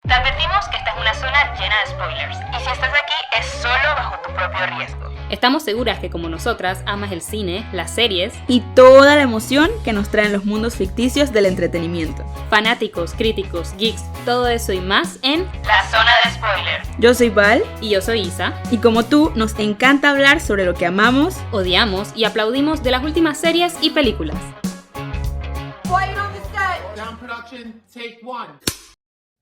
Te advertimos que esta es una zona llena de spoilers, y si estás aquí es solo bajo tu propio riesgo. Estamos seguras que como nosotras amas el cine, las series y toda la emoción que nos traen los mundos ficticios del entretenimiento. Fanáticos, críticos, geeks, todo eso y más en La Zona de Spoilers. Yo soy Val. Y yo soy Isa. Y como tú, nos encanta hablar sobre lo que amamos, odiamos y aplaudimos de las últimas series y películas. Quiet on the set. Down production, take one.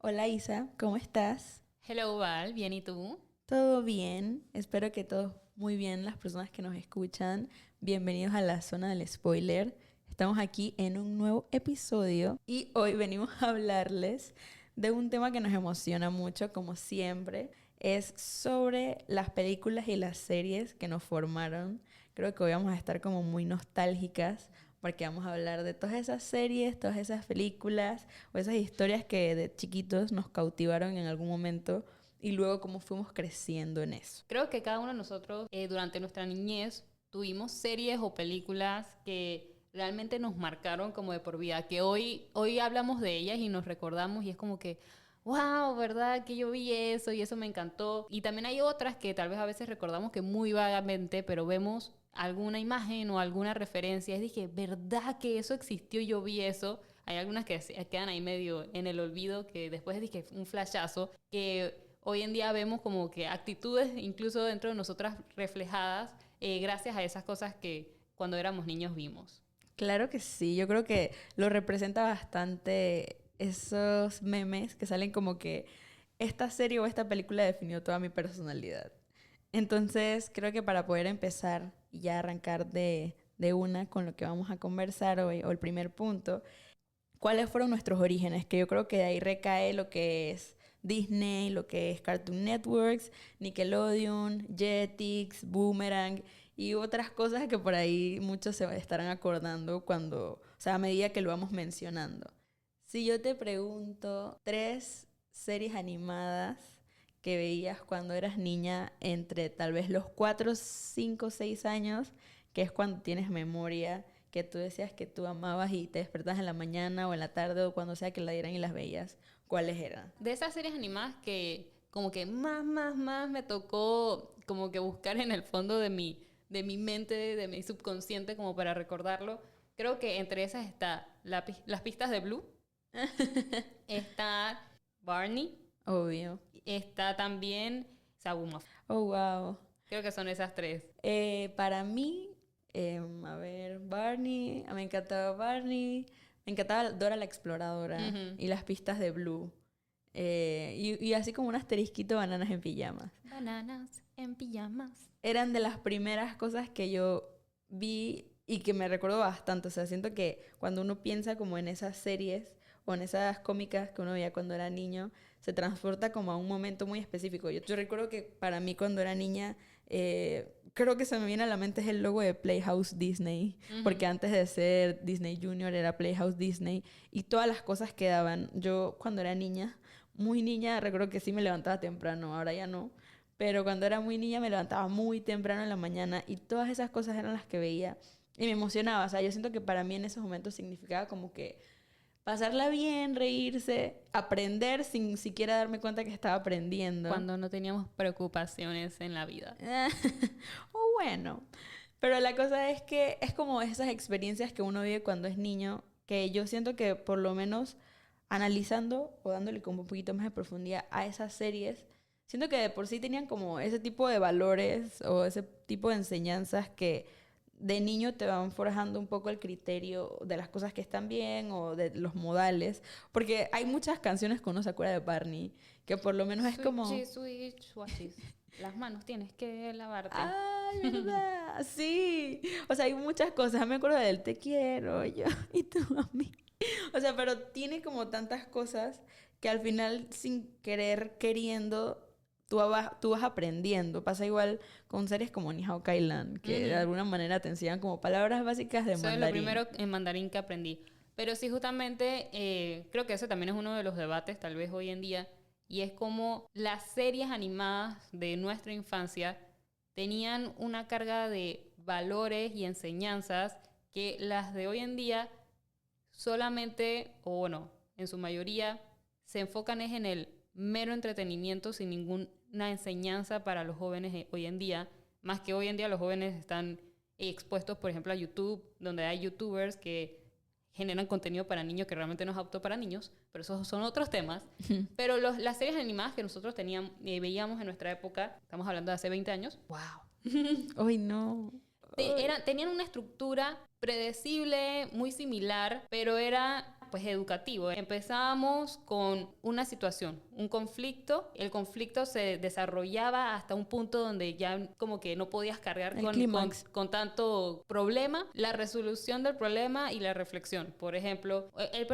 Hola Isa, ¿cómo estás? Hello Val, ¿bien y tú? Todo bien, espero que todos muy bien, las personas que nos escuchan. Bienvenidos a la zona del spoiler. Estamos aquí en un nuevo episodio y hoy venimos a hablarles de un tema que nos emociona mucho, como siempre. Es sobre las películas y las series que nos formaron. Creo que hoy vamos a estar como muy nostálgicas porque vamos a hablar de todas esas series, todas esas películas o esas historias que de chiquitos nos cautivaron en algún momento y luego cómo fuimos creciendo en eso. Creo que cada uno de nosotros durante nuestra niñez tuvimos series o películas que realmente nos marcaron como de por vida, que hoy hablamos de ellas y nos recordamos y es como que wow, ¿verdad? Que yo vi eso y eso me encantó. Y también hay otras que tal vez a veces recordamos que muy vagamente, pero vemos alguna imagen o alguna referencia. Y dije, ¿verdad que eso existió? Yo vi eso. Hay algunas que quedan ahí medio en el olvido, que después dije un flashazo, que hoy en día vemos como que actitudes incluso dentro de nosotras reflejadas gracias a esas cosas que cuando éramos niños vimos. Claro que sí, yo creo que lo representa bastante esos memes que salen como que esta serie o esta película definió toda mi personalidad. Entonces creo que para poder empezar y ya arrancar de una con lo que vamos a conversar hoy, o el primer punto, ¿cuáles fueron nuestros orígenes? Que yo creo que de ahí recae lo que es Disney, lo que es Cartoon Networks, Nickelodeon, Jetix, Boomerang y otras cosas que por ahí muchos se estarán acordando cuando, o sea, a medida que lo vamos mencionando. Si yo te pregunto 3 series animadas que veías cuando eras niña entre tal vez los 4, 5, 6 años, que es cuando tienes memoria, que tú decías que tú amabas y te despertas en la mañana o en la tarde o cuando sea que la dieran y las veías, ¿cuáles eran? De esas series animadas que como que más me tocó como que buscar en el fondo de mi mente, de mi subconsciente como para recordarlo, creo que entre esas está las pistas de Blue, está Barney, Obvio. está también Saguma. Oh, wow. Creo que son esas 3. Para mí, a ver, Barney, me encantaba Barney, me encantaba Dora la Exploradora y las pistas de Blue. Y así como un asterisquito, bananas en pijamas. Bananas en pijamas. Eran de las primeras cosas que yo vi y que me recuerdo bastante. O sea, siento que cuando uno piensa como en esas series o en esas cómicas que uno veía cuando era niño, se transporta como a un momento muy específico. Yo recuerdo que para mí cuando era niña, creo que se me viene a la mente es el logo de Playhouse Disney, porque antes de ser Disney Junior era Playhouse Disney y todas las cosas que daban. Yo cuando era niña, muy niña, recuerdo que sí me levantaba temprano, ahora ya no. Pero cuando era muy niña me levantaba muy temprano en la mañana y todas esas cosas eran las que veía y me emocionaba. O sea, yo siento que para mí en esos momentos significaba como que pasarla bien, reírse, aprender sin siquiera darme cuenta que estaba aprendiendo. Cuando no teníamos preocupaciones en la vida. O bueno, pero la cosa es que es como esas experiencias que uno vive cuando es niño, que yo siento que por lo menos analizando o dándole como un poquito más de profundidad a esas series, siento que de por sí tenían como ese tipo de valores o ese tipo de enseñanzas que de niño te van forjando un poco el criterio de las cosas que están bien o de los modales. Porque hay muchas canciones que uno se acuerda de Barney, que por lo menos es como... Switches. Las manos tienes que lavarte. ¡Ay, verdad! Sí. O sea, hay muchas cosas. Me acuerdo del te quiero yo y tú a mí. O sea, pero tiene como tantas cosas que al final, sin querer, queriendo, tú vas aprendiendo. Pasa igual con series como Ni Hao Kai Lan, que de alguna manera te enseñan como palabras básicas de mandarín. Eso es lo primero en mandarín que aprendí. Pero sí, justamente, creo que ese también es uno de los debates, tal vez hoy en día, y es como las series animadas de nuestra infancia tenían una carga de valores y enseñanzas que las de hoy en día solamente, o bueno, en su mayoría, se enfocan es en el mero entretenimiento sin ninguna enseñanza para los jóvenes hoy en día. Más que hoy en día los jóvenes están expuestos, por ejemplo, a YouTube, donde hay youtubers que generan contenido para niños que realmente no es apto para niños, pero esos son otros temas. Pero las series animadas que nosotros teníamos, veíamos en nuestra época, estamos hablando de hace 20 años, wow. Uy, no. Tenían una estructura predecible, muy similar, pero era pues educativo. Empezábamos con una situación, un conflicto. El conflicto se desarrollaba hasta un punto donde ya como que no podías cargar con tanto problema. La resolución del problema y la reflexión. Por ejemplo,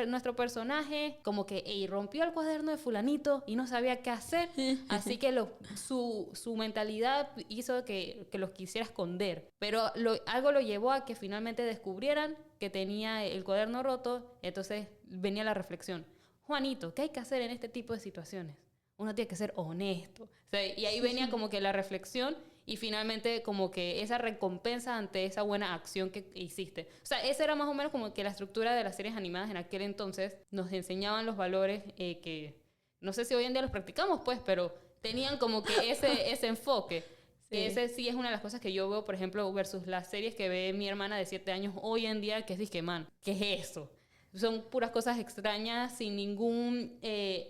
nuestro personaje como que rompió el cuaderno de fulanito y no sabía qué hacer, así que su mentalidad hizo que los quisiera esconder. Pero algo lo llevó a que finalmente descubrieran que tenía el cuaderno roto. Entonces venía la reflexión. Juanito, ¿qué hay que hacer en este tipo de situaciones? Uno tiene que ser honesto. O sea, y ahí venía como que la reflexión y finalmente como que esa recompensa ante esa buena acción que hiciste. O sea, esa era más o menos como que la estructura de las series animadas en aquel entonces. Nos enseñaban los valores que no sé si hoy en día los practicamos, pues, pero tenían como que ese enfoque. Sí. Ese sí es una de las cosas que yo veo, por ejemplo, versus las series que ve mi hermana de 7 años hoy en día, que es disque, man, ¿qué es eso? Son puras cosas extrañas, sin ningún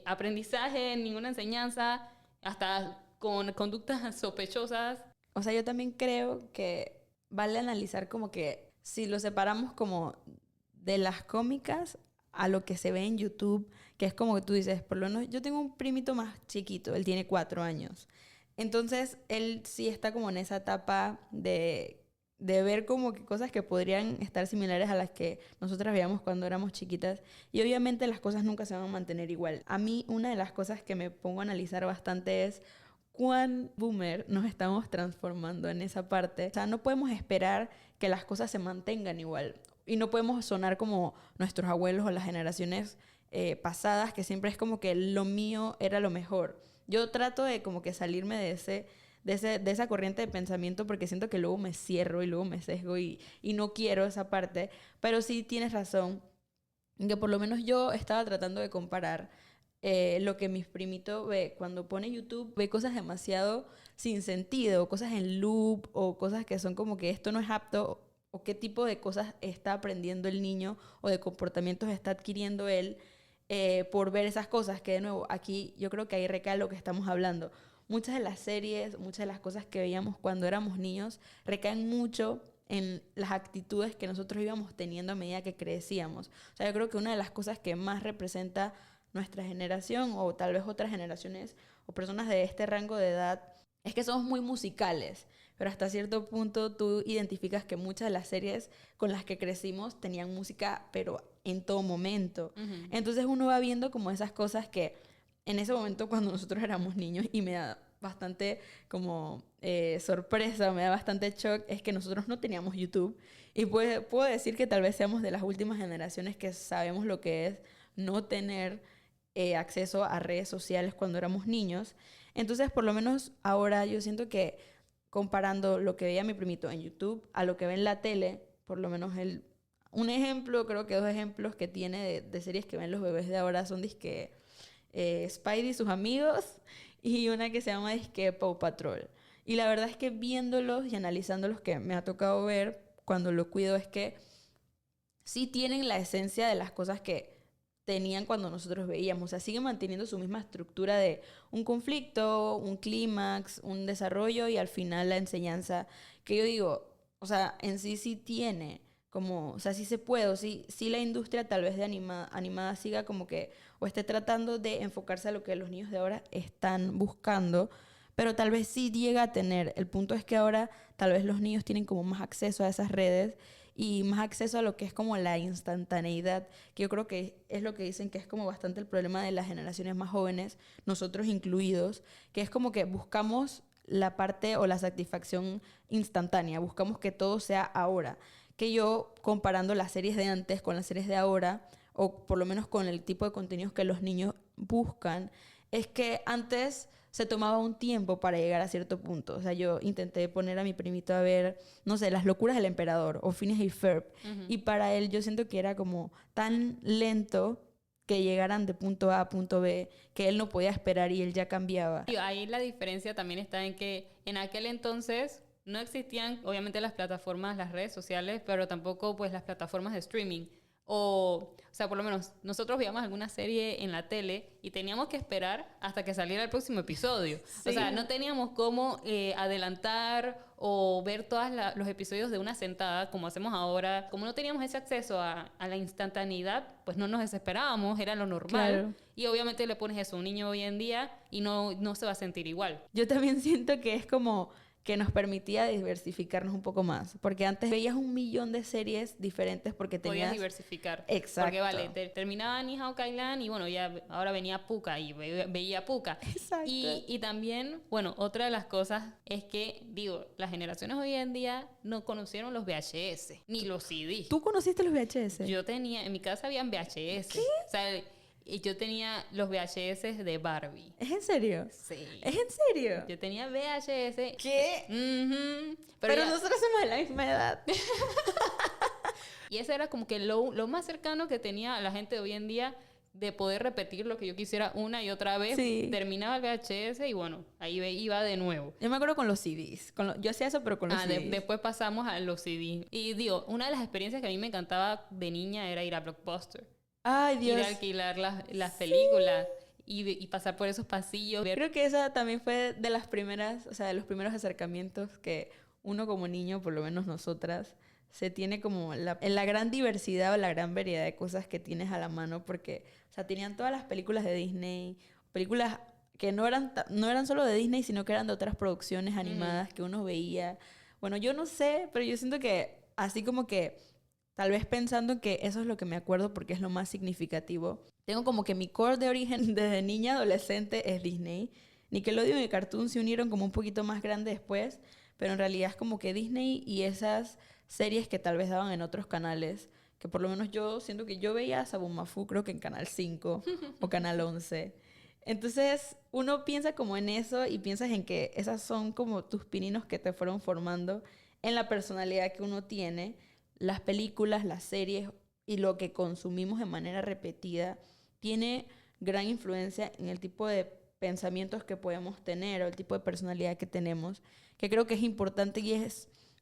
aprendizaje, ninguna enseñanza, hasta con conductas sospechosas. O sea, yo también creo que vale analizar como que si lo separamos como de las cómicas a lo que se ve en YouTube, que es como que tú dices, por lo menos yo tengo un primito más chiquito, él tiene 4 años. Entonces, él sí está como en esa etapa de ver como que cosas que podrían estar similares a las que nosotras veíamos cuando éramos chiquitas. Y obviamente las cosas nunca se van a mantener igual. A mí, una de las cosas que me pongo a analizar bastante es cuán boomer nos estamos transformando en esa parte. O sea, no podemos esperar que las cosas se mantengan igual. Y no podemos sonar como nuestros abuelos o las generaciones pasadas, que siempre es como que lo mío era lo mejor. Yo trato de como que salirme de esa corriente de pensamiento porque siento que luego me cierro y luego me sesgo y no quiero esa parte. Pero sí tienes razón, que por lo menos yo estaba tratando de comparar lo que mis primitos ve cuando pone YouTube, ve cosas demasiado sin sentido, cosas en loop o cosas que son como que esto no es apto o qué tipo de cosas está aprendiendo el niño o de comportamientos está adquiriendo él por ver esas cosas, que de nuevo aquí yo creo que ahí recae lo que estamos hablando. Muchas de las series, muchas de las cosas que veíamos cuando éramos niños recaen mucho en las actitudes que nosotros íbamos teniendo a medida que crecíamos. O sea, yo creo que una de las cosas que más representa nuestra generación o tal vez otras generaciones o personas de este rango de edad es que somos muy musicales, pero hasta cierto punto tú identificas que muchas de las series con las que crecimos tenían música, pero en todo momento. Uh-huh. Entonces uno va viendo como esas cosas que en ese momento cuando nosotros éramos niños, y me da bastante como sorpresa, me da bastante shock, es que nosotros no teníamos YouTube. Y puedo decir que tal vez seamos de las últimas generaciones que sabemos lo que es no tener acceso a redes sociales cuando éramos niños. Entonces, por lo menos ahora yo siento que comparando lo que veía mi primito en YouTube a lo que ve en la tele, por lo menos un ejemplo, creo que 2 ejemplos que tiene de series que ven los bebés de ahora son disque Spidey y sus amigos y una que se llama disque Paw Patrol. Y la verdad es que viéndolos y analizándolos que me ha tocado ver cuando lo cuido es que sí tienen la esencia de las cosas que tenían cuando nosotros veíamos. O sea, siguen manteniendo su misma estructura de un conflicto, un clímax, un desarrollo y al final la enseñanza. Que yo digo, o sea, en sí tiene como, o sea, sí se puede, o sí la industria tal vez de animada siga como que, o esté tratando de enfocarse a lo que los niños de ahora están buscando, pero tal vez sí llega a tener. El punto es que ahora tal vez los niños tienen como más acceso a esas redes y más acceso a lo que es como la instantaneidad, que yo creo que es lo que dicen que es como bastante el problema de las generaciones más jóvenes, nosotros incluidos, que es como que buscamos la parte o la satisfacción instantánea, buscamos que todo sea ahora. Que yo, comparando las series de antes con las series de ahora, o por lo menos con el tipo de contenidos que los niños buscan, es que antes se tomaba un tiempo para llegar a cierto punto. O sea, yo intenté poner a mi primito a ver, no sé, Las locuras del emperador o Phineas y Ferb. Uh-huh. Y para él yo siento que era como tan lento que llegaran de punto A a punto B, que él no podía esperar y él ya cambiaba. Y ahí la diferencia también está en que en aquel entonces no existían obviamente las plataformas, las redes sociales, pero tampoco pues las plataformas de streaming. O sea, por lo menos nosotros veíamos alguna serie en la tele y teníamos que esperar hasta que saliera el próximo episodio. Sí. O sea, no teníamos cómo adelantar o ver todos los episodios de una sentada como hacemos ahora. Como no teníamos ese acceso a la instantaneidad, pues no nos desesperábamos, era lo normal. Claro. Y obviamente le pones eso a un niño hoy en día y no se va a sentir igual. Yo también siento que es como que nos permitía diversificarnos un poco más, porque antes veías 1.000.000 de series diferentes porque Podías tenías... diversificar. Exacto. Porque vale, terminaba Ni Hao Kai Lan y bueno, ya ahora venía Puka y veía Puka. Exacto. Y también, bueno, otra de las cosas es que, digo, las generaciones hoy en día no conocieron los VHS, ni los CD. ¿Tú conociste los VHS? Yo tenía, en mi casa habían VHS. ¿Qué? O sea, y yo tenía los VHS de Barbie. ¿Es en serio? Sí. ¿Es en serio? Yo tenía VHS. ¿Qué? Ujú. Pero ya- nosotros somos de la misma edad. Y eso era como que lo más cercano que tenía la gente de hoy en día de poder repetir lo que yo quisiera una y otra vez. Sí. Terminaba el VHS y bueno, ahí iba de nuevo. Yo me acuerdo con los CDs. Yo hacía eso, pero con los CDs. Después pasamos a los CD. Y digo, una de las experiencias que a mí me encantaba de niña era ir a Blockbuster. Ay, Ir Dios. a alquilar las películas y pasar por esos pasillos. Ver Creo que esa también fue de las primeras, o sea, de los primeros acercamientos que uno como niño, por lo menos nosotras, se tiene como en la gran diversidad o la gran variedad de cosas que tienes a la mano, porque, o sea, tenían todas las películas de Disney, películas que no eran solo de Disney, sino que eran de otras producciones animadas que uno veía. Bueno, yo no sé, pero yo siento que así como que, tal vez pensando que eso es lo que me acuerdo porque es lo más significativo, tengo como que mi core de origen desde niña adolescente es Disney. Nickelodeon y Cartoon se unieron como un poquito más grande después, pero en realidad es como que Disney y esas series que tal vez daban en otros canales, que por lo menos yo siento que yo veía a Sabumafu creo que en Canal 5 o Canal 11. Entonces uno piensa como en eso y piensas en que esas son como tus pininos que te fueron formando en la personalidad que uno tiene. Las películas, las series y lo que consumimos de manera repetida tiene gran influencia en el tipo de pensamientos que podemos tener o el tipo de personalidad que tenemos, que creo que es importante y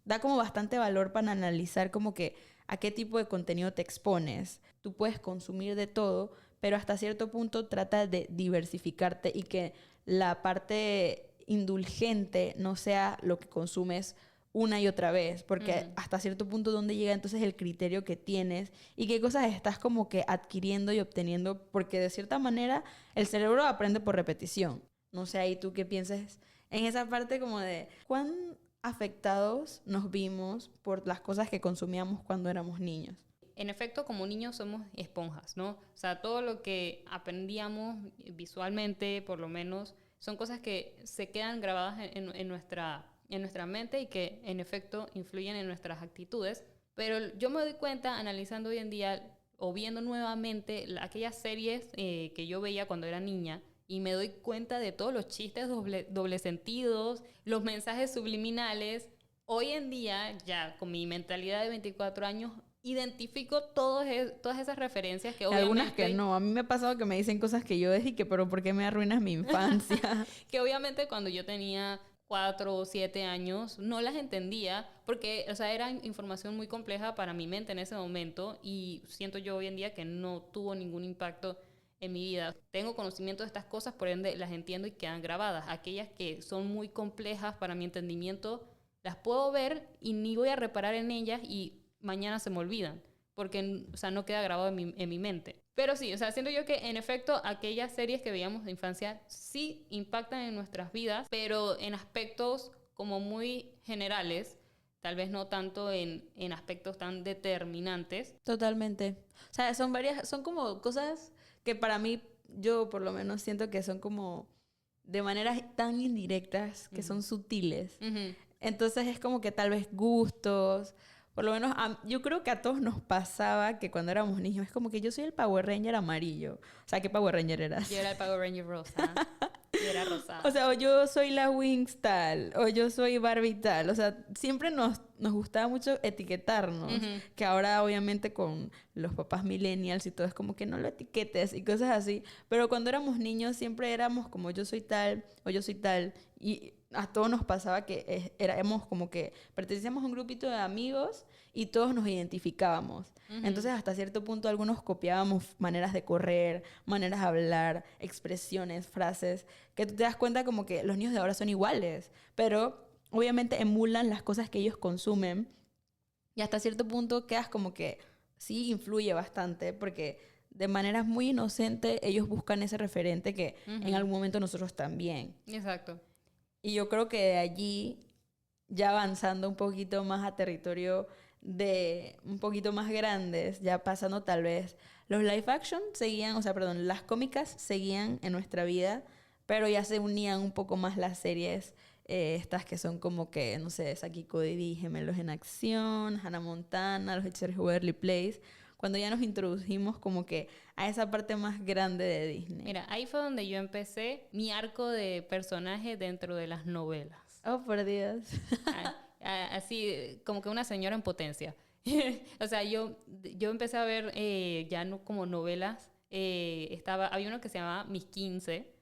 da como bastante valor para analizar como que a qué tipo de contenido te expones. Tú puedes consumir de todo, pero hasta cierto punto trata de diversificarte y que la parte indulgente no sea lo que consumes una y otra vez, porque hasta cierto punto dónde llega entonces el criterio que tienes y qué cosas estás como que adquiriendo y obteniendo, porque de cierta manera el cerebro aprende por repetición. No sé, ahí tú qué piensas en esa parte como de cuán afectados nos vimos por las cosas que consumíamos cuando éramos niños. En efecto, como niños somos esponjas, ¿no? O sea, todo lo que aprendíamos visualmente, por lo menos, son cosas que se quedan grabadas en nuestra mente y que en efecto influyen en nuestras actitudes. Pero yo me doy cuenta, analizando hoy en día o viendo nuevamente aquellas series que yo veía cuando era niña, y me doy cuenta de todos los chistes doble sentidos, los mensajes subliminales. Hoy en día, ya con mi mentalidad de 24 años, identifico todas esas referencias que obviamente... Algunas que no. A mí me ha pasado que me dicen cosas que yo dije que, pero ¿por qué me arruinas mi infancia? Que obviamente cuando yo tenía 4 o 7 años no las entendía porque, o sea, era información muy compleja para mi mente en ese momento y siento yo hoy en día que no tuvo ningún impacto en mi vida. Tengo conocimiento de estas cosas, por ende las entiendo y quedan grabadas. Aquellas que son muy complejas para mi entendimiento, las puedo ver y ni voy a reparar en ellas y mañana se me olvidan, porque, o sea, no queda grabado en mi mente. Pero sí, o sea, siento yo que en efecto aquellas series que veíamos de infancia sí impactan en nuestras vidas, pero en aspectos como muy generales, tal vez no tanto en aspectos tan determinantes. Totalmente. O sea, son como cosas que para mí, yo por lo menos siento que son como de maneras tan indirectas, que son sutiles. Entonces es como que tal vez gustos, por lo menos yo creo que a todos nos pasaba que cuando éramos niños, es como que yo soy el Power Ranger amarillo. O sea, ¿qué Power Ranger eras? Yo era el Power Ranger rosa. Yo era rosada. O sea, o yo soy la Wings tal, o yo soy Barbie tal. O sea, siempre nos nos gustaba mucho etiquetarnos, que ahora obviamente con los papás millennials y todo es como que no lo etiquetes y cosas así, pero cuando éramos niños siempre éramos como yo soy tal o yo soy tal, y a todos nos pasaba que éramos como que pertenecíamos a un grupito de amigos y todos nos identificábamos. Entonces hasta cierto punto algunos copiábamos maneras de correr, maneras de hablar, expresiones, frases, que tú te das cuenta como que los niños de ahora son iguales, pero obviamente emulan las cosas que ellos consumen y hasta cierto punto quedas como que sí influye bastante porque de manera muy inocente ellos buscan ese referente que en algún momento nosotros también. Exacto. Y yo creo que de allí, ya avanzando un poquito más a territorio de un poquito más grandes, ya pasando tal vez, los live action seguían, o sea, perdón, las cómicas seguían en nuestra vida, pero ya se unían un poco más las series, estas que son como que, no sé, Saki Cody, Gemelos en Acción, Hannah Montana, Los Hechiceros de Waverly Place, cuando ya nos introdujimos como que a esa parte más grande de Disney. Mira, ahí fue donde yo empecé mi arco de personaje dentro de las novelas. Oh, por Dios. Así, como que una señora en potencia. O sea, yo empecé a ver ya no como novelas. Había uno que se llamaba Mis 15.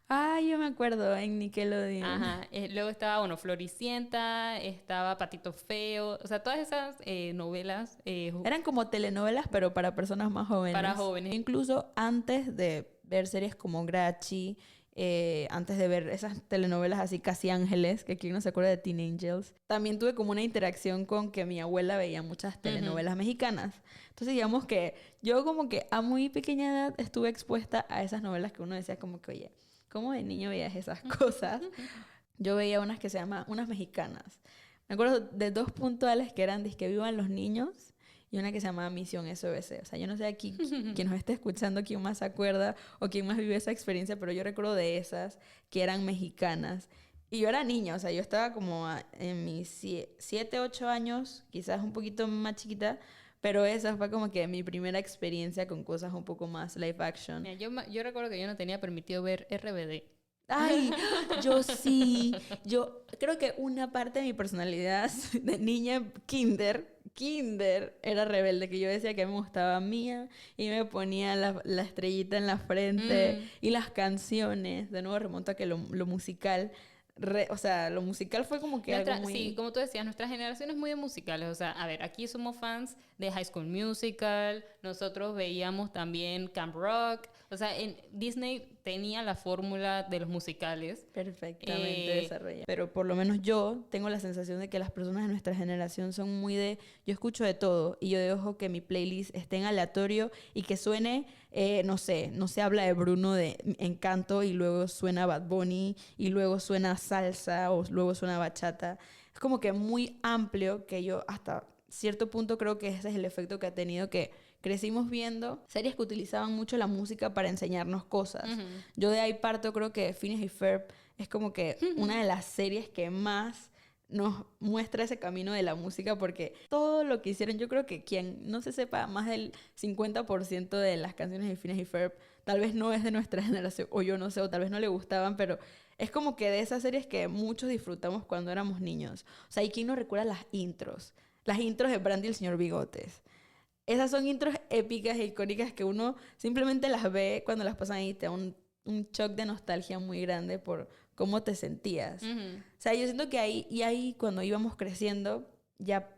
Ah, yo me acuerdo, en Nickelodeon. Ajá. Luego estaba, bueno, Floricienta, estaba Patito Feo. O sea, todas esas novelas. Eran como telenovelas, pero para personas más jóvenes. Para jóvenes. Incluso antes de ver series como Grachi, antes de ver esas telenovelas así casi ángeles, que aquí no se acuerda de Teen Angels, también tuve como una interacción con que mi abuela veía muchas telenovelas mexicanas. Entonces digamos que yo como que a muy pequeña edad estuve expuesta a esas novelas que uno decía como que, oye, ¿cómo de niño veías esas cosas? Yo veía unas que se llaman, unas mexicanas. Me acuerdo de dos puntuales que eran Disque Vivan los Niños y una que se llamaba Misión SOS. O sea, yo no sé aquí quién nos esté escuchando, quién más se acuerda o quién más vive esa experiencia, pero yo recuerdo de esas que eran mexicanas. Y yo era niña, o sea, yo estaba como en mis 7, 8 años, quizás un poquito más chiquita, pero esa fue como que mi primera experiencia con cosas un poco más live action. Mira, yo recuerdo que yo no tenía permitido ver RBD. Ay, yo sí. Yo creo que una parte de mi personalidad de niña kinder era rebelde, que yo decía que me gustaba Mía y me ponía la estrellita en la frente y las canciones. De nuevo remonto a que lo musical, o sea, lo musical fue como que algo muy... Sí, como tú decías, nuestra generación es muy de musicales. O sea, a ver, aquí somos fans de High School Musical, nosotros veíamos también Camp Rock. O sea, en Disney tenía la fórmula de los musicales. Perfectamente desarrollada. Pero por lo menos yo tengo la sensación de que las personas de nuestra generación son muy de... Yo escucho de todo y yo dejo que mi playlist esté en aleatorio y que suene, no sé, no se habla de Bruno de Encanto y luego suena Bad Bunny y luego suena salsa o luego suena bachata. Es como que muy amplio que yo hasta cierto punto creo que ese es el efecto que ha tenido que... Crecimos viendo series que utilizaban mucho la música para enseñarnos cosas. Yo de ahí parto, creo que Phineas y Ferb es como que una de las series que más nos muestra ese camino de la música porque todo lo que hicieron, yo creo que quien no se sepa más del 50% de las canciones de Phineas y Ferb tal vez no es de nuestra generación o yo no sé, o tal vez no le gustaban, pero es como que de esas series que muchos disfrutamos cuando éramos niños. O sea, ¿y quién no recuerda las intros? Las intros de Brandy y el señor Bigotes. Esas son intros épicas e icónicas que uno simplemente las ve cuando las pasan ahí, te da un shock de nostalgia muy grande por cómo te sentías. O sea, yo siento que ahí cuando íbamos creciendo, ya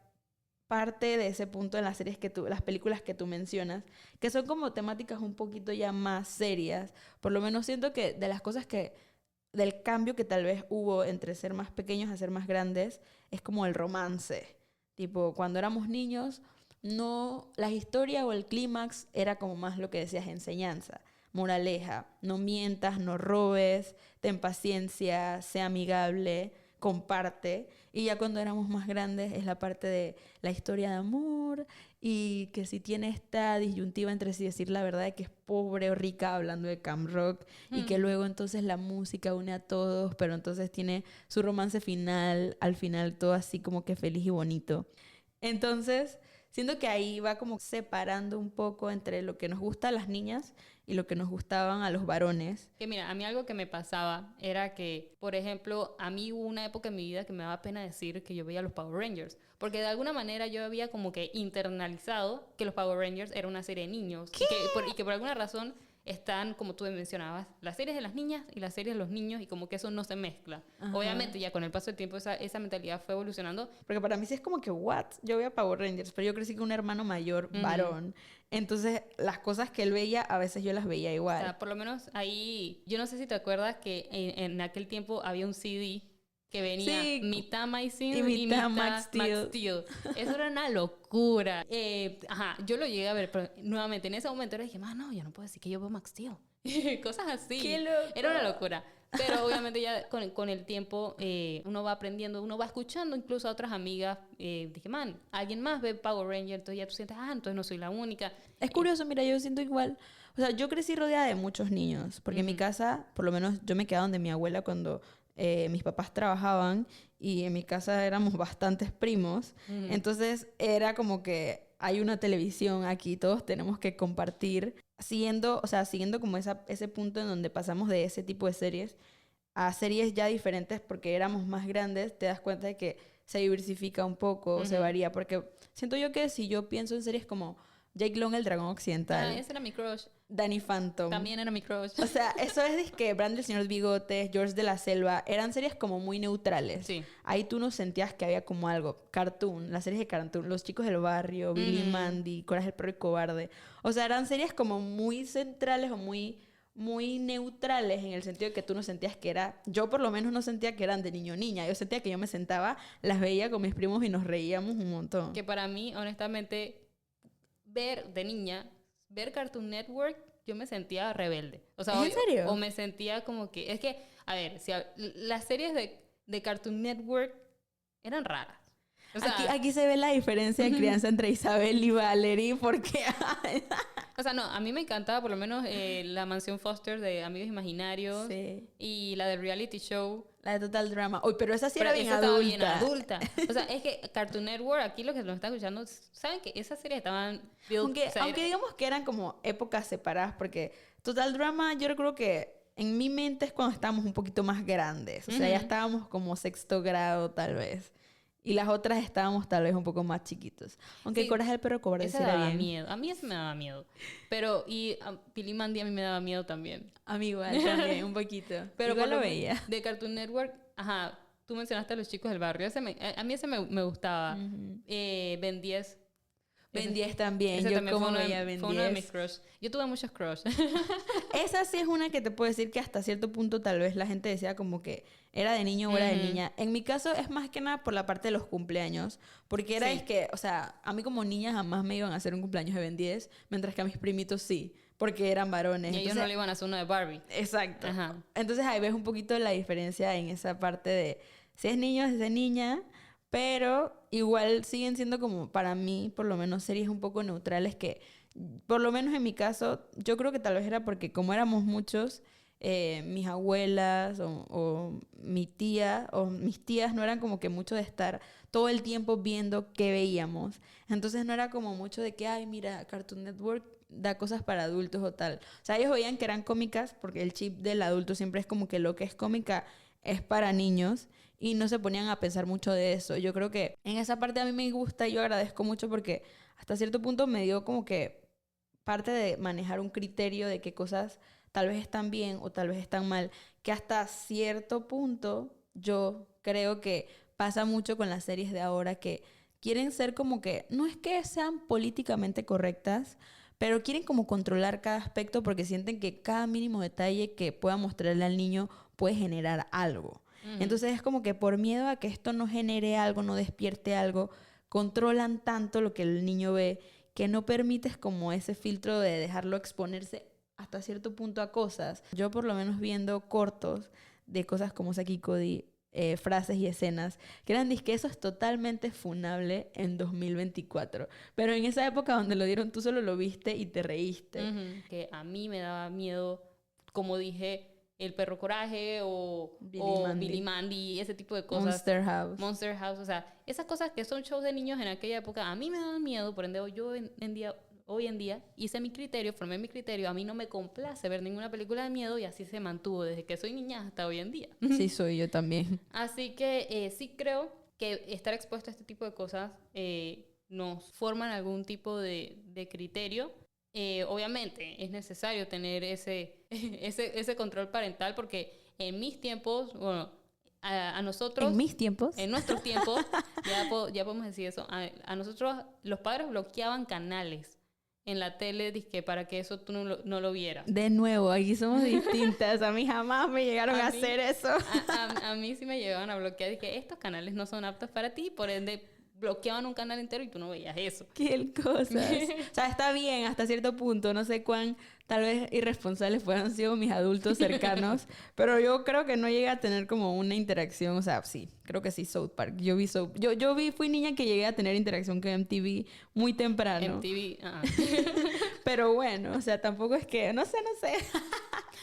parte de ese punto en las series las películas que tú mencionas, que son como temáticas un poquito ya más serias, por lo menos siento que de las cosas del cambio que tal vez hubo entre ser más pequeños a ser más grandes, es como el romance. Tipo, cuando éramos niños... No, la historia o el clímax era como más lo que decías, enseñanza, moraleja, no mientas, no robes, ten paciencia, sea amigable, comparte. Y ya cuando éramos más grandes es la parte de la historia de amor y que si tiene esta disyuntiva entre si decir la verdad de que es pobre o rica, hablando de Camp Rock, y que luego entonces la música une a todos, pero entonces tiene su romance final, al final todo así como que feliz y bonito. Entonces... Siento que ahí va como separando un poco entre lo que nos gusta a las niñas y lo que nos gustaban a los varones. Que mira, a mí algo que me pasaba era que, por ejemplo, a mí hubo una época en mi vida que me daba pena decir que yo veía los Power Rangers, porque de alguna manera yo había como que internalizado que los Power Rangers era una serie de niños y que por alguna razón están, como tú mencionabas, las series de las niñas y las series de los niños y como que eso no se mezcla. Ajá. Obviamente ya con el paso del tiempo esa mentalidad fue evolucionando. Porque para mí sí es como que, what? Yo veía Power Rangers, pero yo crecí con un hermano mayor, varón. Entonces, las cosas que él veía, a veces yo las veía O igual. sea, por lo menos ahí, yo no sé si te acuerdas que en aquel tiempo había un CD que venía Sí, mitad Maicin y mitad Max Steel. Eso era una locura. Yo lo llegué a ver, pero nuevamente en ese momento era dije, no, yo no puedo decir que yo veo Max Steel. Cosas así. ¡Qué loco! Era una locura. Pero obviamente ya con el tiempo uno va aprendiendo, uno va escuchando incluso a otras amigas. Dije, alguien más ve Power Ranger, entonces ya tú sientes, entonces no soy la única. Es curioso, mira, yo siento igual. O sea, yo crecí rodeada de muchos niños, porque en mi casa, por lo menos yo me quedaba donde mi abuela cuando mis papás trabajaban y en mi casa éramos bastantes primos. Entonces era como que hay una televisión aquí, todos tenemos que compartir, siguiendo como ese punto en donde pasamos de ese tipo de series a series ya diferentes porque éramos más grandes, te das cuenta de que se diversifica un poco, se varía, porque siento yo que si yo pienso en series como Jake Long, el dragón occidental, Ese era mi crush. Danny Phantom. También era mi crush. O sea, eso es disque Brand el Señor Bigotes, George de la Selva, eran series como muy neutrales. Sí. Ahí tú no sentías que había como algo. Cartoon, las series de Cartoon, Los Chicos del Barrio, Billy y Mandy, Coraje el Perro y Cobarde. O sea, eran series como muy centrales o muy neutrales en el sentido de que tú no sentías que era... Yo por lo menos no sentía que eran de niño o niña. Yo sentía que yo me sentaba, las veía con mis primos y nos reíamos un montón. Que para mí, honestamente, ver Cartoon Network, yo me sentía rebelde. O sea, ¿En serio? O me sentía como que... Es que, a ver, las series de Cartoon Network eran raras. O sea, Aquí se ve la diferencia de crianza entre Isabel y Valerie porque... o sea, no, a mí me encantaba por lo menos la Mansión Foster de Amigos Imaginarios Sí. y la del reality show. La de Total Drama. Uy, pero esa sí Pero era bien esa estaba adulta. bien adulta. O sea, es que Cartoon Network, aquí los que nos están escuchando, saben que esas series estaban... Aunque digamos que eran como épocas separadas, porque Total Drama yo recuerdo que en mi mente es cuando estábamos un poquito más grandes. O sea, ya estábamos como sexto grado tal vez. Y las otras estábamos tal vez un poco más chiquitos. Aunque Sí, Coraje del Perro Cobarde esa sí era daba bien. miedo. A mí ese me daba miedo. Pero, Billy Mandy a mí me daba miedo también. A mí igual también, un poquito. Pero igual por lo lo- veía. De Cartoon Network, tú mencionaste a Los Chicos del Barrio. A mí ese me gustaba. Ben 10. Ben 10 también. Ese Yo también como fue veía Ben fue uno de 10. mis crush. Yo tuve muchos crush. Esa sí es una que te puedo decir que hasta cierto punto tal vez la gente decía como que era de niño o era de niña. En mi caso es más que nada por la parte de los cumpleaños, porque era Sí. es que, o sea, a mí como niña jamás me iban a hacer un cumpleaños de Ben 10, mientras que a mis primitos sí, porque eran varones. Y ellos Entonces, no le iban a hacer uno de Barbie. exacto. Ajá. Entonces ahí ves un poquito la diferencia en esa parte de si es niño, si es niña, pero igual siguen siendo como para mí, por lo menos, series un poco neutrales que, por lo menos en mi caso, yo creo que tal vez era porque como éramos muchos, mis abuelas o mi tía o mis tías no eran como que mucho de estar todo el tiempo viendo qué veíamos. Entonces no era como mucho de que, ay, mira, Cartoon Network da cosas para adultos o tal. O sea, ellos veían que eran cómicas porque el chip del adulto siempre es como que lo que es cómica es para niños y no se ponían a pensar mucho de eso. Yo creo que en esa parte a mí me gusta y yo agradezco mucho porque hasta cierto punto me dio como que parte de manejar un criterio de qué cosas tal vez están bien o tal vez están mal, que hasta cierto punto yo creo que pasa mucho con las series de ahora que quieren ser como que, no es que sean políticamente correctas, pero quieren como controlar cada aspecto porque sienten que cada mínimo detalle que pueda mostrarle al niño puede generar algo. Entonces es como que por miedo a que esto no genere algo, no despierte algo, controlan tanto lo que el niño ve que no permites como ese filtro de dejarlo exponerse hasta cierto punto a cosas. Yo por lo menos viendo cortos de cosas como Saki Cody, frases y escenas, que eran disque eso es totalmente funable en 2024. Pero en esa época donde lo dieron tú solo lo viste y te reíste. Que a mí me daba miedo, como dije, El Perro Coraje o Mandy. Billy Mandy, ese tipo de cosas. Monster House. O sea, esas cosas que son shows de niños en aquella época, a mí me daban miedo, por ende yo hoy en día hoy en día hice mi criterio, formé mi criterio, a mí no me complace ver ninguna película de miedo y así se mantuvo desde que soy niña hasta hoy en día. Sí, soy yo también. Así que sí creo que estar expuesto a este tipo de cosas nos forman algún tipo de criterio. Obviamente es necesario tener ese control parental porque en mis tiempos, bueno, a nosotros... En mis tiempos. En nuestros tiempos, ya podemos decir eso, a nosotros los padres bloqueaban canales en la tele dizque, para que eso tú no lo vieras. De nuevo, aquí somos distintas. A mí jamás me llegaron a mí- hacer eso. A mí sí me llegaban a bloquear, dije, estos canales no son aptos para ti, por ende bloqueaban un canal entero y tú no veías eso. Qué cosas. O sea, está bien hasta cierto punto. No sé cuán tal vez irresponsables fueran sido mis adultos cercanos, pero yo creo que no llegué a tener como una interacción. O sea, sí, creo que sí, South Park. Fui niña que llegué a tener interacción con MTV muy temprano. MTV, Pero bueno, o sea, tampoco es que, no sé.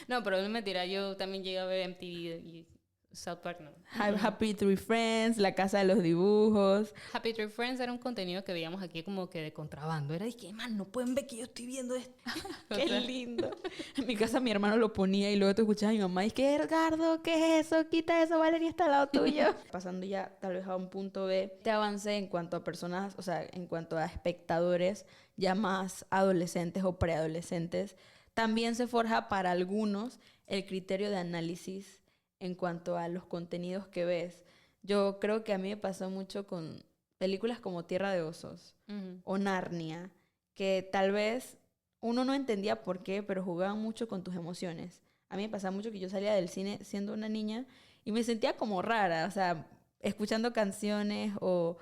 No, pero es mentira, yo también llegué a ver MTV y South Park no. Happy Tree Friends, La Casa de los Dibujos. Happy Tree Friends era un contenido que veíamos aquí como que de contrabando. Era de que, man, no pueden ver que yo estoy viendo esto. Qué lindo. En mi casa mi hermano lo ponía y luego te escuchabas a mi mamá y que, Edgardo, ¿qué es eso? Quita eso, Valeria está al lado tuyo. Pasando ya tal vez a un punto B, te avancé en cuanto a personas, o sea, en cuanto a espectadores ya más adolescentes o preadolescentes. También se forja para algunos el criterio de análisis en cuanto a los contenidos que ves. Yo creo que a mí me pasó mucho con películas como Tierra de Osos o Narnia, que tal vez uno no entendía por qué, pero jugaban mucho con tus emociones. A mí me pasaba mucho que yo salía del cine siendo una niña y me sentía como rara, o sea, escuchando canciones o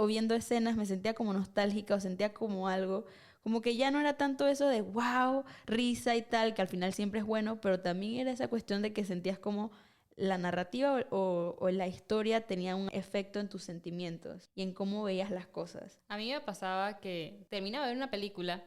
viendo escenas, me sentía como nostálgica o sentía como algo. Como que ya no era tanto eso de wow, risa y tal, que al final siempre es bueno, pero también era esa cuestión de que sentías como la narrativa o la historia tenía un efecto en tus sentimientos y en cómo veías las cosas. A mí me pasaba que terminaba de ver una película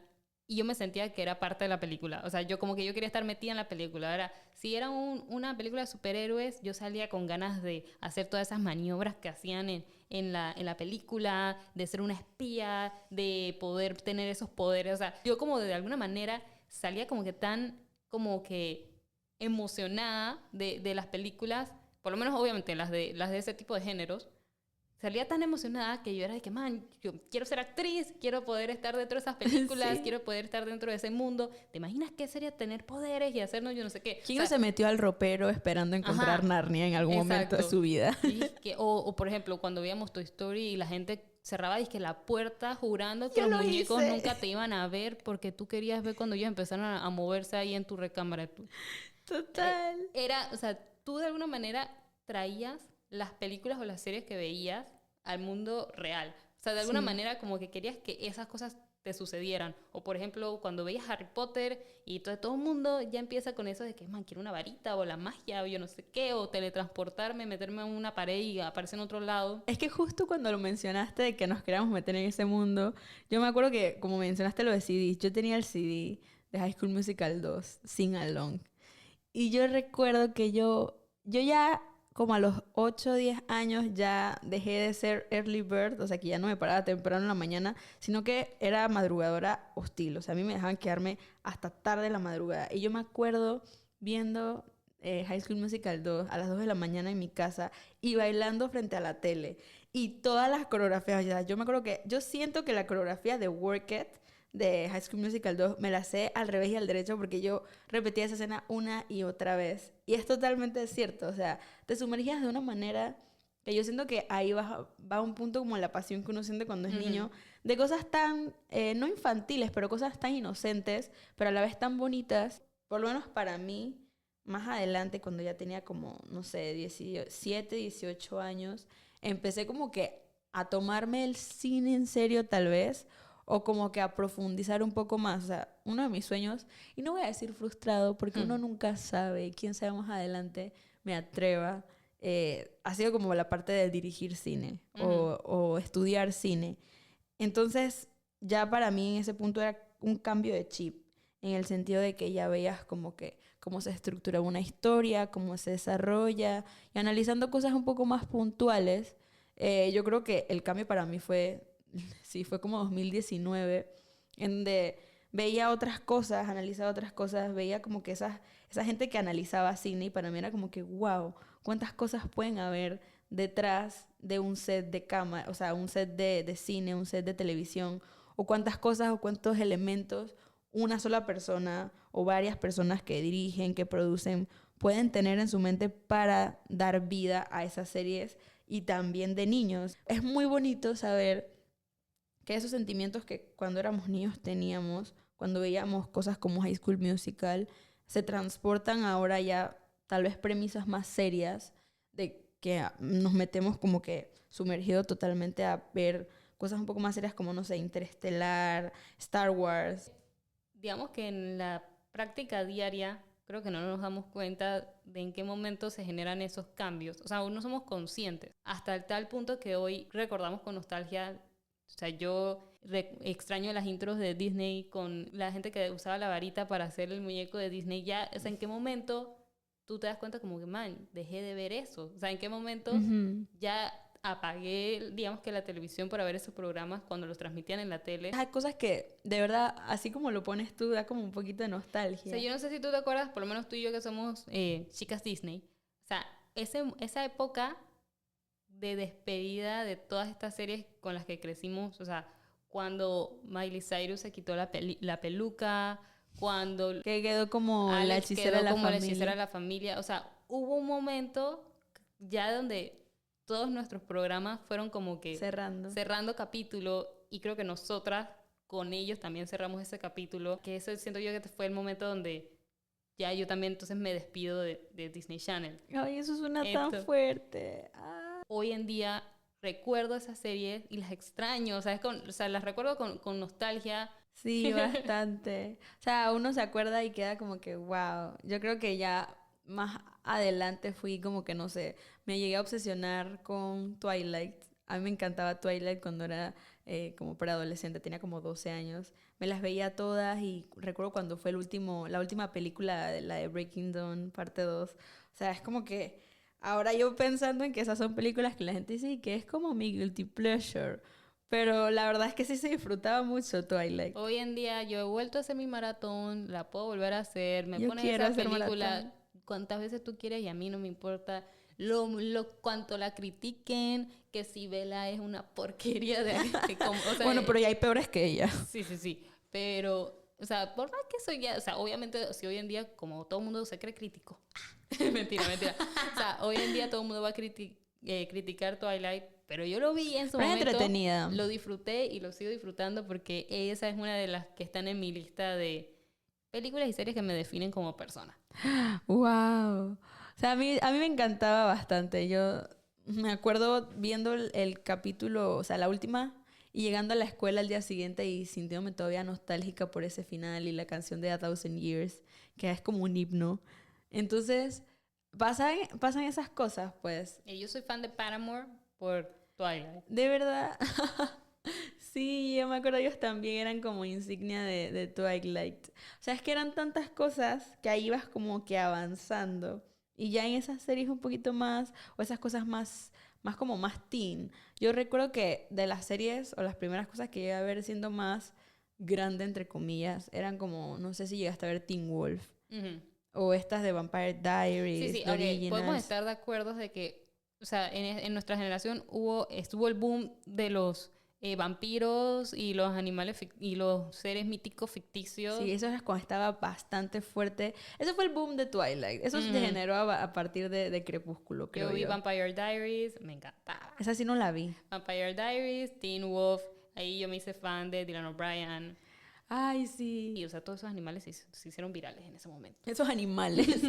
y yo me sentía que era parte de la película. O sea, yo como que yo quería estar metida en la película. Si era una película de superhéroes, yo salía con ganas de hacer todas esas maniobras que hacían en la película, de ser una espía, de poder tener esos poderes. O sea, yo como de alguna manera salía como que tan como que emocionada de las películas, por lo menos obviamente las de ese tipo de géneros. Salía tan emocionada que yo era de que, man, yo quiero ser actriz, quiero poder estar dentro de esas películas, Sí. quiero poder estar dentro de ese mundo. ¿Te imaginas qué sería tener poderes y hacernos yo no sé qué? ¿Quién O no sea, se metió al ropero esperando encontrar Ajá. Narnia en algún momento de Exacto. su vida? Sí, o por ejemplo, cuando veíamos Toy Story y la gente cerraba dizque la puerta jurando que Yo los lo muñecos hice. nunca te iban a ver porque tú querías ver cuando ellos empezaron a moverse ahí en tu recámara. Total. O sea, tú de alguna manera traías las películas o las series que veías al mundo real. O sea, de alguna Sí. manera como que querías que esas cosas te sucedieran. O por ejemplo, cuando veías Harry Potter y todo el mundo ya empieza con eso de que, man, quiero una varita o la magia o yo no sé qué, o teletransportarme, meterme en una pared y aparecer en otro lado. Es que justo cuando lo mencionaste de que nos queríamos meter en ese mundo, yo me acuerdo que, como mencionaste lo de CDs, yo tenía el CD de High School Musical 2, Sing Along. Y yo recuerdo que yo ya como a los 8 o 10 años ya dejé de ser early bird, o sea que ya no me paraba temprano en la mañana, sino que era madrugadora hostil, o sea a mí me dejaban quedarme hasta tarde en la madrugada. Y yo me acuerdo viendo High School Musical 2 a las 2 de la mañana en mi casa y bailando frente a la tele. Y todas las coreografías, ya, yo me acuerdo que yo siento que la coreografía de Work It de High School Musical 2 me la sé al revés y al derecho porque yo repetía esa escena una y otra vez. Y es totalmente cierto, o sea, te sumergías de una manera que yo siento que ahí va a un punto como la pasión que uno siente cuando es niño, de cosas tan, no infantiles, pero cosas tan inocentes, pero a la vez tan bonitas. Por lo menos para mí, más adelante, cuando ya tenía como, no sé, 17, 18 años, empecé como que a tomarme el cine en serio tal vez, o como que a profundizar un poco más. O sea, uno de mis sueños, y no voy a decir frustrado, porque uno nunca sabe, quién sabe más adelante me atreva, ha sido como la parte de dirigir cine o estudiar cine. Entonces, ya para mí en ese punto era un cambio de chip, en el sentido de que ya veías como que cómo se estructura una historia, cómo se desarrolla, y analizando cosas un poco más puntuales. Yo creo que el cambio para mí fue como 2019, en donde veía otras cosas, analizaba otras cosas, veía como que esa gente que analizaba cine y para mí era como que, wow, cuántas cosas pueden haber detrás de un set de cámara, o sea, un set de cine, un set de televisión, o cuántas cosas o cuántos elementos una sola persona o varias personas que dirigen, que producen, pueden tener en su mente para dar vida a esas series y también de niños. Es muy bonito saber que esos sentimientos que cuando éramos niños teníamos, cuando veíamos cosas como High School Musical, se transportan ahora ya tal vez premisas más serias de que nos metemos como que sumergido totalmente a ver cosas un poco más serias como, no sé, Interestelar, Star Wars. Digamos que en la práctica diaria creo que no nos damos cuenta de en qué momento se generan esos cambios. O sea, aún no somos conscientes. Hasta el tal punto que hoy recordamos con nostalgia. O sea, yo extraño las intros de Disney con la gente que usaba la varita para hacer el muñeco de Disney. Ya, o sea, ¿en qué momento tú te das cuenta como que, man, dejé de ver eso? O sea, ¿en qué momento ya apagué, digamos que la televisión para ver esos programas cuando los transmitían en la tele? Hay cosas que, de verdad, así como lo pones tú, da como un poquito de nostalgia. O sea, yo no sé si tú te acuerdas, por lo menos tú y yo que somos chicas Disney. O sea, esa época de despedida de todas estas series con las que crecimos, o sea, cuando Miley Cyrus se quitó la peluca, cuando Que quedó como Alex la hechicera quedó de la como familia. la hechicera de la familia. O sea, hubo un momento ya donde todos nuestros programas fueron como que cerrando capítulo, y creo que nosotras con ellos también cerramos ese capítulo, que eso siento yo que fue el momento donde ya yo también entonces me despido de Disney Channel. Ay, eso suena tan fuerte. Hoy en día recuerdo esas series y las extraño, o sea, las recuerdo con nostalgia. Sí, bastante. O sea, uno se acuerda y queda como que, wow. Yo creo que ya más adelante fui como que, no sé, me llegué a obsesionar con Twilight. A mí me encantaba Twilight cuando era como preadolescente, tenía como 12 años. Me las veía todas y recuerdo cuando fue la última película, la de Breaking Dawn, parte 2. O sea, es como que ahora yo pensando en que esas son películas que la gente dice que es como mi guilty pleasure. Pero la verdad es que sí se disfrutaba mucho Twilight. Hoy en día yo he vuelto a hacer mi maratón, la puedo volver a hacer, me Yo pones quiero esa hacer película maratón. cuantas veces tú quieras y a mí no me importa cuánto la critiquen, que si Bella es una porquería de... o sea, Bueno, pero ya hay peores que ella. Sí. Pero, o sea, por más que eso ya... O sea, obviamente, si hoy en día, como todo el mundo se cree crítico... mentira. O sea, hoy en día todo el mundo va a criticar Twilight, pero yo lo vi en su Pero es momento. entretenida. Lo disfruté y lo sigo disfrutando porque esa es una de las que están en mi lista de películas y series que me definen como persona. Wow. O sea, a mí me encantaba bastante. Yo me acuerdo viendo el capítulo, o sea, la última, y llegando a la escuela al día siguiente y sintiéndome todavía nostálgica por ese final y la canción de A Thousand Years, que es como un himno. Entonces, pasan esas cosas, pues. Y yo soy fan de Paramore por Twilight. De verdad. Sí, yo me acuerdo, ellos también eran como insignia de Twilight. O sea, es que eran tantas cosas que ahí ibas como que avanzando. Y ya en esas series un poquito más, o esas cosas más como más teen. Yo recuerdo que de las series o las primeras cosas que llegué a ver siendo más grande, entre comillas, eran como, no sé si llegaste a ver Teen Wolf. Uh-huh. O estas de Vampire Diaries, Sí, The Originals. podemos estar de acuerdo de que, o sea, en nuestra generación estuvo el boom de los vampiros y los animales y los seres míticos ficticios. Sí, eso era cuando estaba bastante fuerte. Eso fue el boom de Twilight. Eso se generó a partir de Crepúsculo, creo yo. Yo vi Vampire Diaries, me encantaba. Esa sí no la vi. Vampire Diaries, Teen Wolf, ahí yo me hice fan de Dylan O'Brien. Ay, sí. Y, o sea, todos esos animales se hicieron virales en ese momento. Esos animales.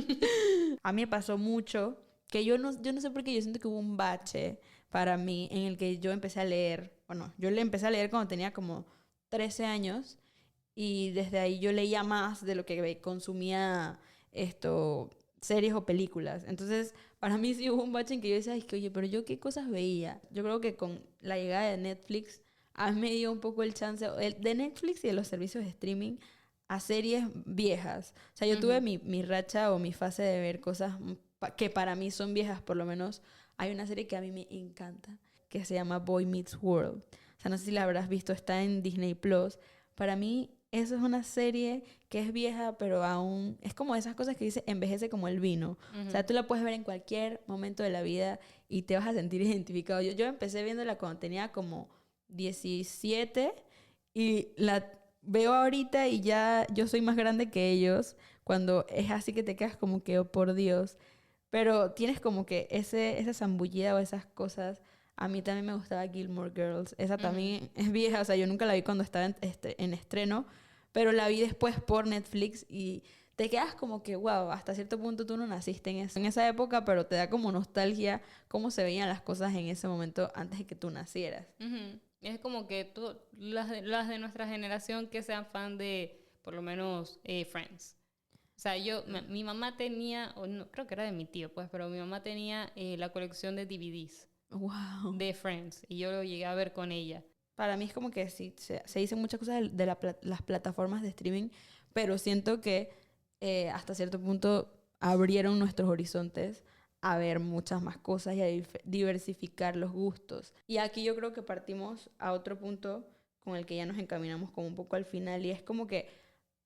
A mí me pasó mucho que yo no sé por qué yo siento que hubo un bache para mí en el que yo empecé a leer. Bueno, yo le empecé a leer cuando tenía como 13 años y desde ahí yo leía más de lo que consumía series o películas. Entonces, para mí sí hubo un bache en que yo decía, oye, pero yo qué cosas veía. Yo creo que con la llegada de Netflix a mí me dio un poco el chance de Netflix y de los servicios de streaming a series viejas. O sea, yo tuve mi racha o mi fase de ver cosas que para mí son viejas, por lo menos. Hay una serie que a mí me encanta, que se llama Boy Meets World. O sea, no sé si la habrás visto, está en Disney Plus, Para mí, eso es una serie que es vieja, pero aún es como esas cosas que dice envejece como el vino. O sea, tú la puedes ver en cualquier momento de la vida y te vas a sentir identificado. Yo empecé viéndola cuando tenía como 17 y la veo ahorita y ya yo soy más grande que ellos. Cuando es así que te quedas como que, oh, por Dios. Pero tienes como que esa zambullida o esas cosas. A mí también me gustaba Gilmore Girls. Esa también es vieja, o sea, yo nunca la vi cuando estaba en estreno, pero la vi después por Netflix y te quedas como que, wow, hasta cierto punto tú no naciste en esa época, pero te da como nostalgia cómo se veían las cosas en ese momento antes de que tú nacieras. Ujú. Es como que las de nuestra generación que sean fan de, por lo menos, Friends. O sea, mi mamá tenía, o no, creo que era de mi tío, pues, pero mi mamá tenía la colección de DVDs Wow. de Friends y yo lo llegué a ver con ella. Para mí es como que sí, se dicen muchas cosas de las plataformas de streaming, pero siento que hasta cierto punto abrieron nuestros horizontes a ver muchas más cosas y a diversificar los gustos. Y aquí yo creo que partimos a otro punto con el que ya nos encaminamos como un poco al final y es como que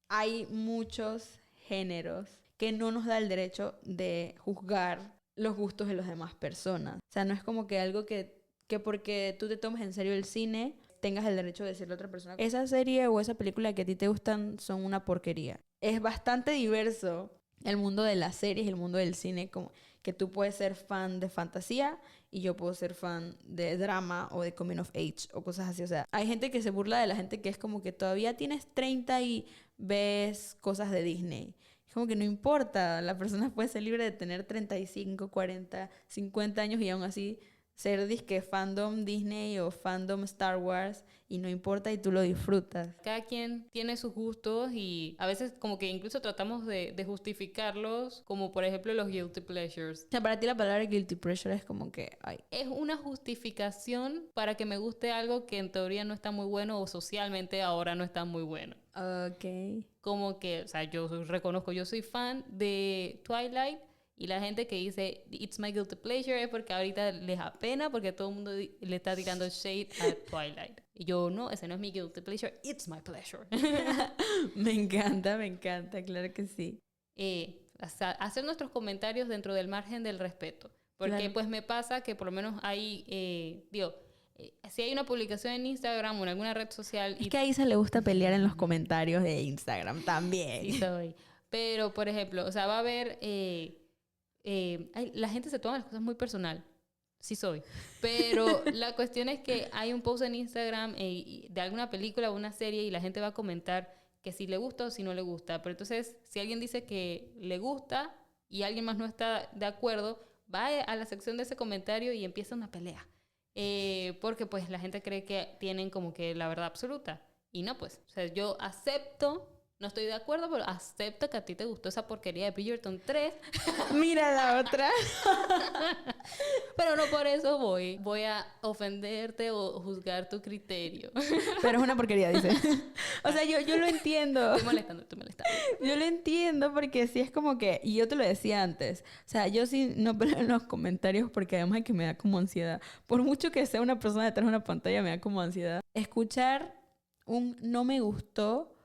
hay muchos géneros que no nos da el derecho de juzgar los gustos de las demás personas. O sea, no es como que algo que porque tú te tomes en serio el cine, tengas el derecho de decirle a otra persona, esa serie o esa película que a ti te gustan son una porquería. Es bastante diverso el mundo de las series, el mundo del cine, como que tú puedes ser fan de fantasía y yo puedo ser fan de drama o de coming of age o cosas así. O sea, hay gente que se burla de la gente que es como que todavía tienes 30 y ves cosas de Disney. Es como que no importa, la persona puede ser libre de tener 35, 40, 50 años y aún así ser disque fandom Disney o fandom Star Wars y no importa y tú lo disfrutas. Cada quien tiene sus gustos y a veces como que incluso tratamos de justificarlos, como por ejemplo los guilty pleasures. O sea, para ti la palabra guilty pleasure es como que, ay, Es una justificación para que me guste algo que en teoría no está muy bueno o socialmente ahora no está muy bueno. ok. Como que, o sea, reconozco, yo soy fan de Twilight y la gente que dice it's my guilty pleasure es porque ahorita les da pena porque todo el mundo le está tirando shade a Twilight. Y yo, no, ese no es mi guilty pleasure, it's my pleasure. Me encanta, claro que sí. Hacer nuestros comentarios dentro del margen del respeto. Porque Claro. pues me pasa que por lo menos hay, si hay una publicación en Instagram o en alguna red social Es que a Isa le gusta pelear en los comentarios de Instagram Sí también. soy. Pero, por ejemplo, o sea, va a haber... la gente se toma las cosas muy personal. Sí soy. Pero la cuestión es que hay un post en Instagram de alguna película o una serie y la gente va a comentar que si le gusta o si no le gusta. Pero entonces, si alguien dice que le gusta y alguien más no está de acuerdo, va a la sección de ese comentario y empieza una pelea. Porque pues la gente cree que tienen como que la verdad absoluta. Y no, pues. O sea, yo acepto, no estoy de acuerdo, pero acepto que a ti te gustó esa porquería de Bridgerton 3. Mira la otra. Pero no por eso voy a ofenderte o juzgar tu criterio. Pero es una porquería, dice. O sea, yo lo entiendo. Estoy molestando. Yo lo entiendo porque sí es como que, y yo te lo decía antes, o sea, yo sí no peleo en los comentarios porque además es que me da como ansiedad. Por mucho que sea una persona detrás de una pantalla, me da como ansiedad. Escuchar un no me gustó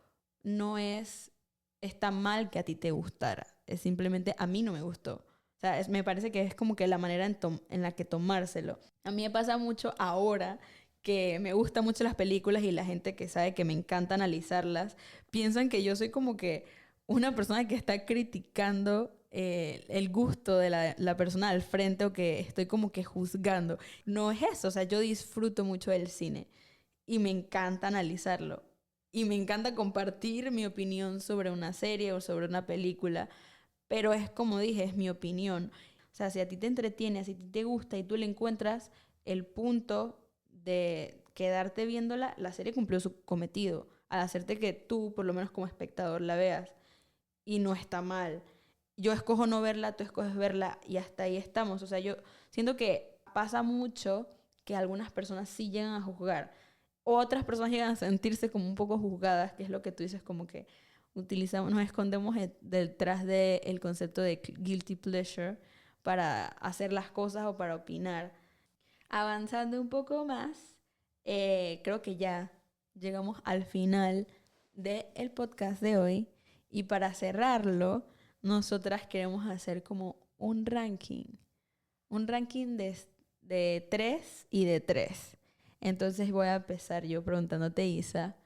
no está mal que a ti te gustara. Es simplemente a mí no me gustó. O sea, me parece que es como que la manera en la que tomárselo. A mí me pasa mucho ahora que me gustan mucho las películas y la gente que sabe que me encanta analizarlas, piensan que yo soy como que una persona que está criticando el gusto de la persona al frente o que estoy como que juzgando. No es eso, o sea, yo disfruto mucho del cine y me encanta analizarlo. Y me encanta compartir mi opinión sobre una serie o sobre una película, pero es como dije, es mi opinión. O sea, si a ti te entretiene, si a ti te gusta y tú le encuentras el punto de quedarte viéndola, la serie cumplió su cometido al hacerte que tú, por lo menos como espectador, la veas. Y no está mal. Yo escojo no verla, tú escoges verla y hasta ahí estamos. O sea, yo siento que pasa mucho que algunas personas sí llegan a juzgar. Otras personas llegan a sentirse como un poco juzgadas, que es lo que tú dices, como que nos escondemos detrás del concepto de guilty pleasure para hacer las cosas o para opinar. Avanzando un poco más, creo que ya llegamos al final del podcast de hoy. Y para cerrarlo, nosotras queremos hacer como un ranking. Un ranking de 3 y de 3. Entonces voy a empezar yo preguntándote, Isa,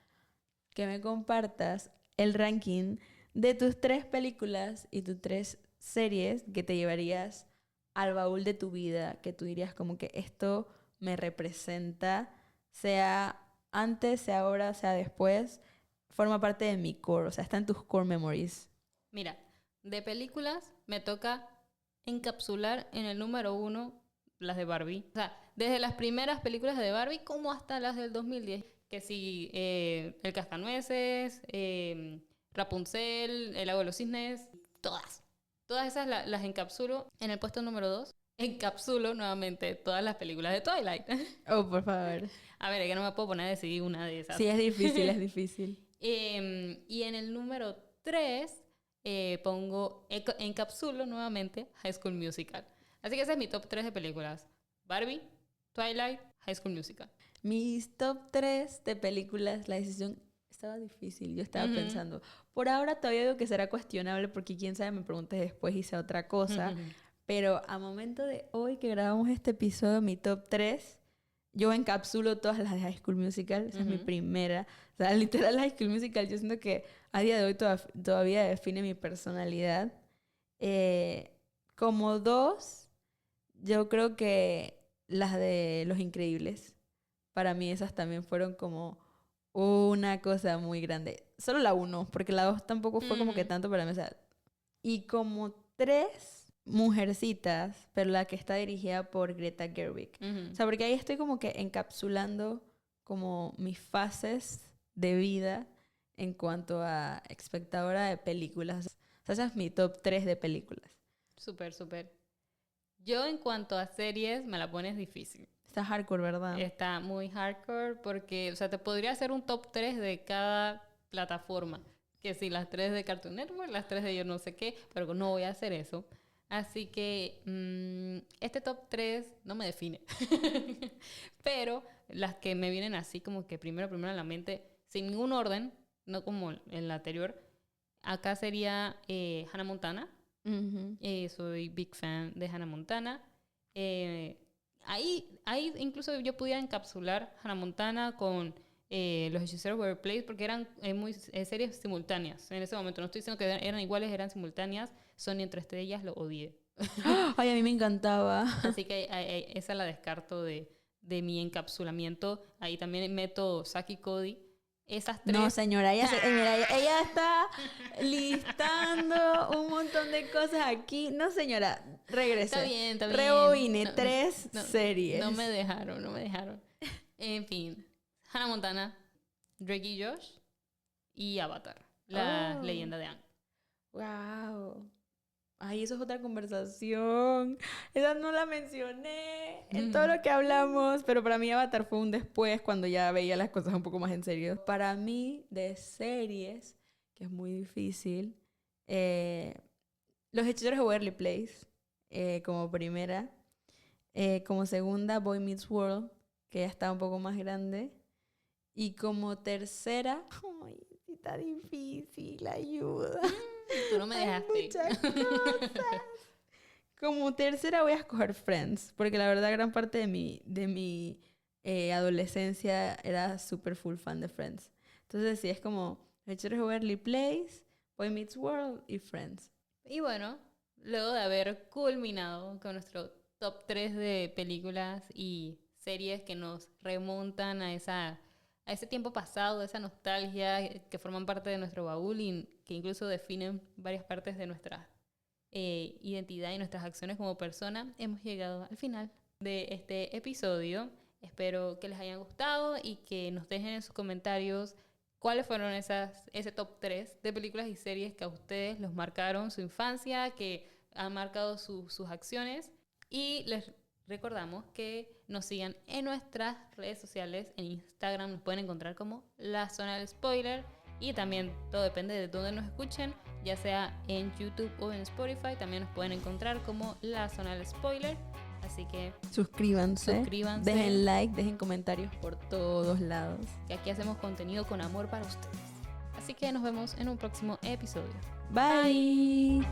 que me compartas el ranking de tus 3 películas y tus 3 series que te llevarías al baúl de tu vida, que tú dirías como que esto me representa, sea antes, sea ahora, sea después, forma parte de mi core, o sea, está en tus core memories. Mira, de películas me toca encapsular en el número 1 las de Barbie. O sea, desde las primeras películas de Barbie como hasta las del 2010. Que sí, El Cascanueces, Rapunzel, El Lago de los Cisnes, todas. Todas esas las encapsulo en el puesto número 2. Encapsulo nuevamente todas las películas de Twilight. Oh, por favor. A ver, es que no me puedo poner a decidir una de esas. Sí, es difícil, es difícil. Y en el número 3 encapsulo nuevamente High School Musical. Así que ese es mi top 3 de películas. Barbie, Twilight, High School Musical. Mis top 3 de películas, la decisión estaba difícil. Yo estaba pensando, por ahora todavía digo que será cuestionable porque quién sabe, me preguntes después y sea otra cosa. Pero a momento de hoy que grabamos este episodio, mi top 3, yo encapsulo todas las de High School Musical. Esa es mi primera. O sea, literal, High School Musical, yo siento que a día de hoy todavía define mi personalidad. Como 2, yo creo que las de Los Increíbles. Para mí esas también fueron como una cosa muy grande. Solo la 1, porque la 2 tampoco fue como que tanto para mí. O sea, y como 3, Mujercitas, pero la que está dirigida por Greta Gerwig. O sea, porque ahí estoy como que encapsulando como mis fases de vida en cuanto a espectadora de películas. O sea, esa es mi top 3 de películas. Súper, súper. Yo en cuanto a series me la pones difícil. Está hardcore, ¿verdad? Está muy hardcore porque, o sea, te podría hacer un top 3 de cada plataforma. Que sí, las 3 de Cartoon Network, las 3 de yo no sé qué, pero no voy a hacer eso. Así que este top 3 no me define. Pero las que me vienen así como que primero a la mente, sin ningún orden, no como en la anterior, acá sería Hannah Montana. Soy big fan de Hannah Montana. Ahí incluso yo pudiera encapsular Hannah Montana con Los Hechiceros de Waverly Place porque eran series simultáneas. En ese momento no estoy diciendo que eran iguales, eran simultáneas. Sony entre estrellas lo odié. Ay, a mí me encantaba. Así que esa la descarto de mi encapsulamiento. Ahí también meto Zack y Cody. Esas 3. No, señora, mira, ella está listando un montón de cosas aquí. No, señora, regrese. Está bien. Rebobine 3 series. No me dejaron. En fin, Hannah Montana, Drake y Josh y Avatar, la leyenda de Aang. Wow. Ay, eso es otra conversación. Esa no la mencioné en todo lo que hablamos, pero para mí Avatar fue un después cuando ya veía las cosas un poco más en serio. Para mí, de series, que es muy difícil, Los Hechiceros de Waverly Place, como primera. Como segunda, Boy Meets World, que ya está un poco más grande. Y como tercera, ay, sí está difícil, ayuda. Tú no me dejaste. Hay muchas cosas. Como tercera voy a escoger Friends, porque la verdad gran parte de mi adolescencia era súper full fan de Friends. Entonces sí, es como Hechiceros de Waverly Place, Boy Meets World y Friends. Y bueno, luego de haber culminado con nuestro top 3 de películas y series que nos remontan a ese tiempo pasado, esa nostalgia que forman parte de nuestro baúl y que incluso definen varias partes de nuestra identidad y nuestras acciones como persona, hemos llegado al final de este episodio. Espero que les hayan gustado y que nos dejen en sus comentarios cuáles fueron ese top 3 de películas y series que a ustedes los marcaron su infancia, que han marcado sus acciones. Y les recordamos que nos sigan en nuestras redes sociales. En Instagram nos pueden encontrar como La Zona del Spoiler. Y también todo depende de dónde nos escuchen, ya sea en YouTube o en Spotify. También nos pueden encontrar como La Zona del Spoiler. Así que suscríbanse, dejen like, dejen comentarios por todos lados. Que aquí hacemos contenido con amor para ustedes. Así que nos vemos en un próximo episodio. Bye.